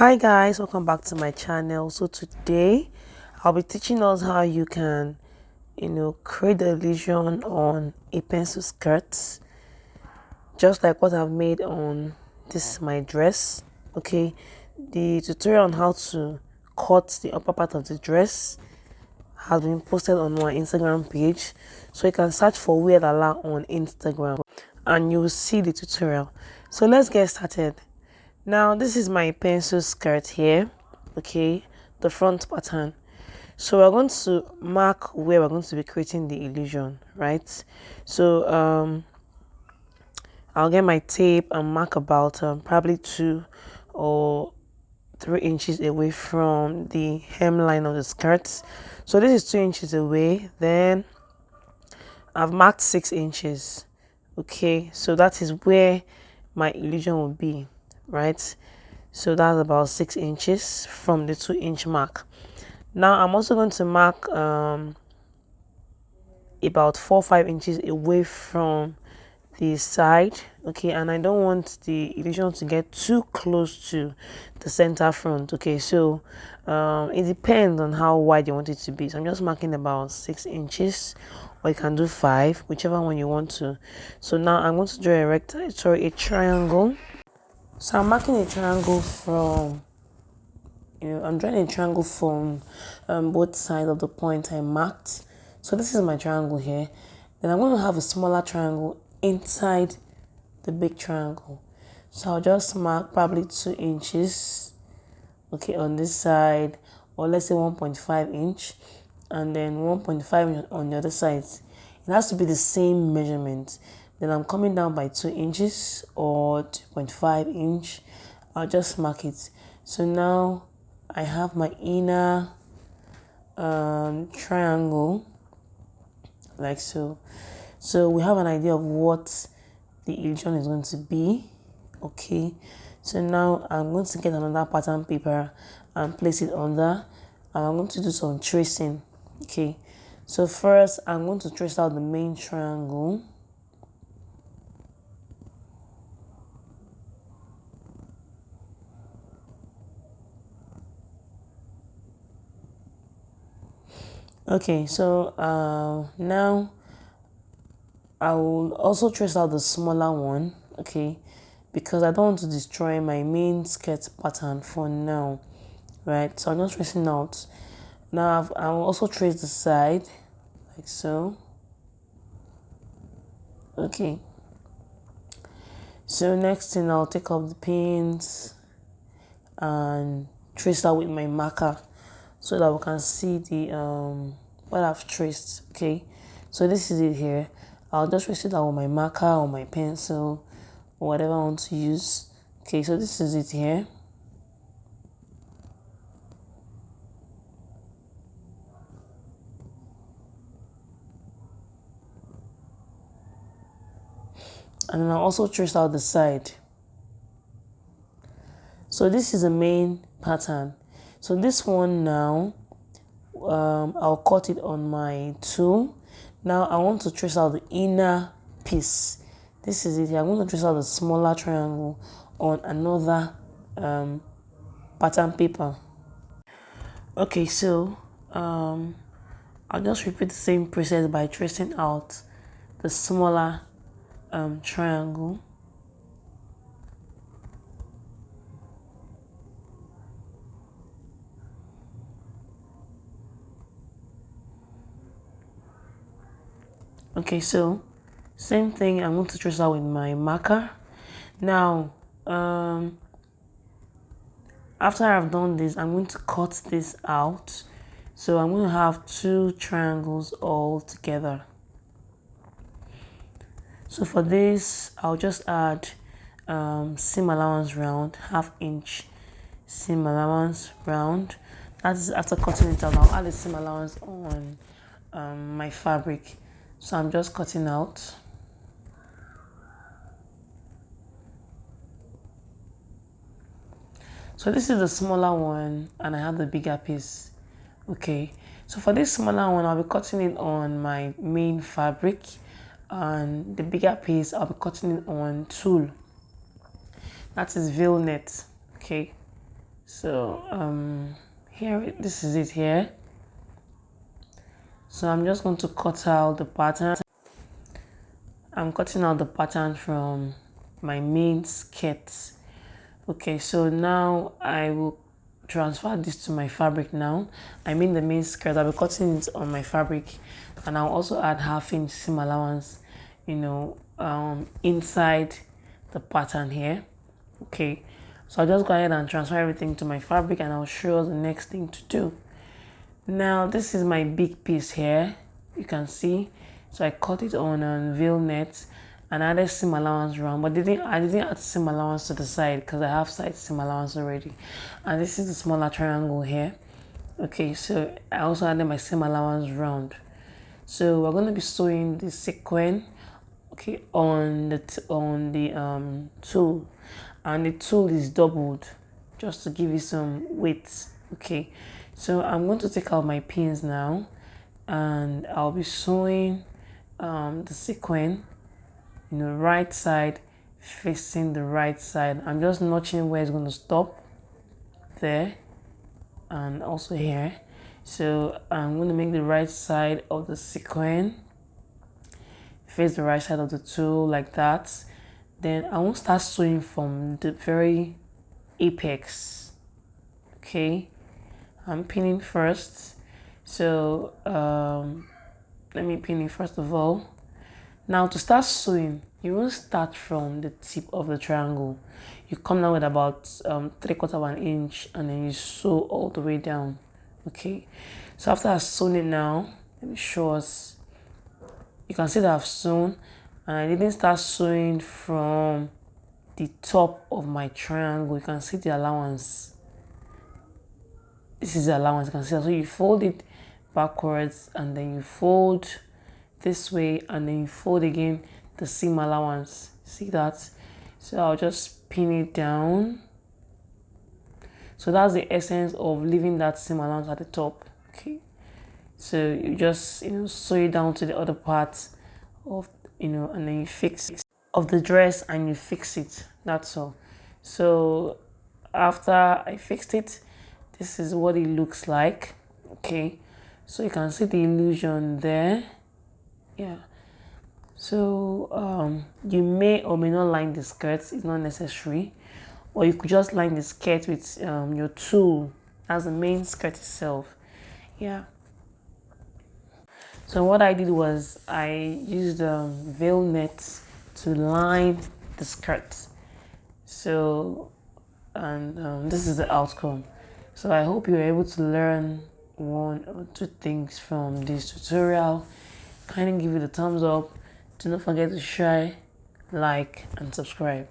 Hi guys, welcome back to my channel. So today I'll be teaching us how you can create the illusion on a pencil skirt, just like what I've made on this my dress. Okay, the tutorial on how to cut the upper part of the dress has been posted on my Instagram page, so you can search for Weird Allah on Instagram and you'll see the tutorial. So let's get started. Now this is my pencil skirt here, okay, the front pattern. So we're going to mark where we're going to be creating the illusion, right? So I'll get my tape and mark about probably 2 or 3 inches away from the hemline of the skirt. So this is 2 inches away. Then I've marked 6 inches. Okay, so that is where my illusion will be, right? So that's about 6 inches from the 2 inch mark. Now I'm also going to mark about 4 or 5 inches away from the side, okay, and I don't want the illusion to get too close to the center front. Okay, so it depends on how wide you want it to be. So I'm just marking about 6 inches, or you can do 5, whichever one you want to. So now I'm going to draw a triangle. So I'm marking a triangle from I'm drawing a triangle from both sides of the point I marked. So this is my triangle here. Then I'm going to have a smaller triangle inside the big triangle. So I'll just mark probably 2 inches, okay, on this side, or let's say 1.5 inch, and then 1.5 inch on the other side. It has to be the same measurement. Then I'm coming down by 2 inches or 2.5 inch. I'll just mark it. So now I have my inner triangle like so. So we have an idea of what the illusion is going to be. Okay, so now I'm going to get another pattern paper and place it under, and I'm going to do some tracing. Okay, so first I'm going to trace out the main triangle. Okay, so now I will also trace out the smaller one, okay, because I don't want to destroy my main skirt pattern for now, right? So I'm just tracing out. Now I'll also trace the side like so. Okay, so next thing, I'll take up the pins and trace that with my marker so that we can see the what I've traced. Okay, so this is it here. I'll just trace it out with my marker or my pencil or whatever I want to use. Okay, so this is it here. And then I'll also trace out the side. So this is the main pattern. So this one now, I'll cut it on my tool. Now I want to trace out the inner piece. This is it here. I'm going to trace out the smaller triangle on another pattern paper. Okay, so I'll just repeat the same process by tracing out the smaller triangle. Okay, so same thing, I'm going to trace out with my marker. Now after I've done this, I'm going to cut this out. So I'm going to have 2 triangles all together. So for this, I'll just add seam allowance round, 1/2 inch seam allowance round. That's after cutting it out. I'll add a seam allowance on my fabric. So I'm just cutting out. So this is the smaller one and I have the bigger piece. Okay, so for this smaller one, I'll be cutting it on my main fabric, and the bigger piece I'll be cutting it on tool. That is veil net. Okay, So here, this is it here. So I'm just going to cut out the pattern. I'm cutting out the pattern from my main skirt. Okay, so now I will transfer this to my fabric now. I mean the main skirt. I'll be cutting it on my fabric, and I'll also add half-inch seam allowance, inside the pattern here. Okay, so I'll just go ahead and transfer everything to my fabric, and I'll show you the next thing to do. Now this is my big piece here, you can see. So I cut it on veil net and added seam allowance round, but I didn't add seam allowance to the side because I have side seam allowance already. And this is the smaller triangle here. Okay, so I also added my seam allowance round. So we're going to be sewing the sequin, okay, on the tool, and the tool is doubled just to give you some weight. Okay, so I'm going to take out my pins now, and I'll be sewing the sequin, right side facing the right side. I'm just notching where it's going to stop there and also here. So I'm going to make the right side of the sequin face the right side of the tool like that. Then I won't start sewing from the very apex. Okay, I'm pinning first. So let me pin it first of all. Now to start sewing, you won't start from the tip of the triangle. You come down with about 3/4 of an inch, and then you sew all the way down. Okay, so after I've sewn it now, let me show us. You can see that I've sewn, and I didn't start sewing from the top of my triangle. You can see the allowance. This is the allowance, you can see. So you fold it backwards, and then you fold this way, and then you fold again the seam allowance. See that? So I'll just pin it down. So that's the essence of leaving that seam allowance at the top. Okay, so you just sew it down to the other part of and then you fix it of the dress, and you fix it. That's all. So after I fixed it, this is what it looks like. Okay, so you can see the illusion there. Yeah, so you may or may not line the skirts, it's not necessary, or you could just line the skirt with your tool as the main skirt itself. Yeah, so what I did was I used veil net to line the skirt. So and this is the outcome. So I hope you're able to learn 1 or 2 things from this tutorial. Kindly give it a thumbs up. Do not forget to share, like, and subscribe.